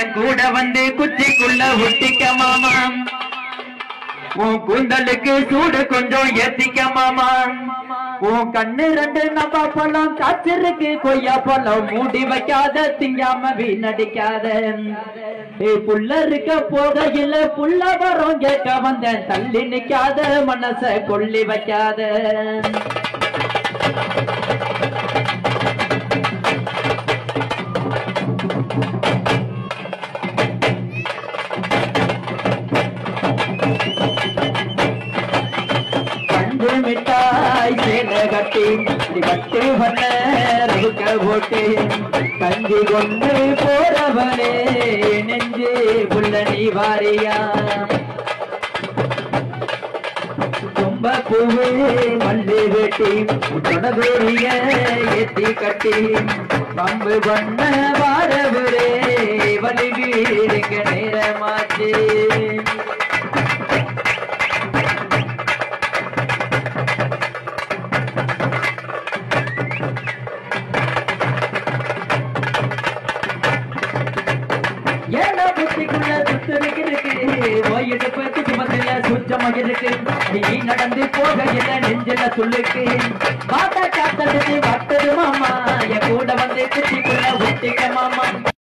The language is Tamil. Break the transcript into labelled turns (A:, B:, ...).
A: என் கூட வந்து குச்சிக்குள்ள ஒட்டிக்க மாமா உன் கூந்தலுக்கு சூடு கொஞ்சம் ஏத்திக்க மாமா உன் கண்ணு ரெண்டு நம்பா பழம் காய்ச்சிருக்கு கொய்யா பழம் மூடி வைக்காத திங்காம வீணடிக்காத புள்ள இருக்க போகையில புள்ள வரும் கேட்க வந்தேன் தள்ளி நிக்காத மனச கொள்ளி வைக்காத மிட்டாய் சேல கட்டி வட்டு பண்ண ரவுக்க போட்டு கஞ்சி கொண்டு போறவனே நெஞ்சு புள்ள நீ வாரியா ரொம்ப பூவு மல்லி வெட்டி தொடவேரிய ஏத்தி கட்டி பம்பு பண்ண வாரவரே வலி வீடுங்க நேரமாச்சு ஏன்னா புத்திக்குள்ள சுத்தருக்கு ஓயிடுப்பதுக்கு மத்தியில சுற்றமாக இருக்கு நீ நடந்து போகையில நெஞ்சில சொல்லுக்கு மாட்டா காத்தது வட்டது மாமா என் கூட வந்து புத்திக்குள்ள ஒட்டிக்க மாமா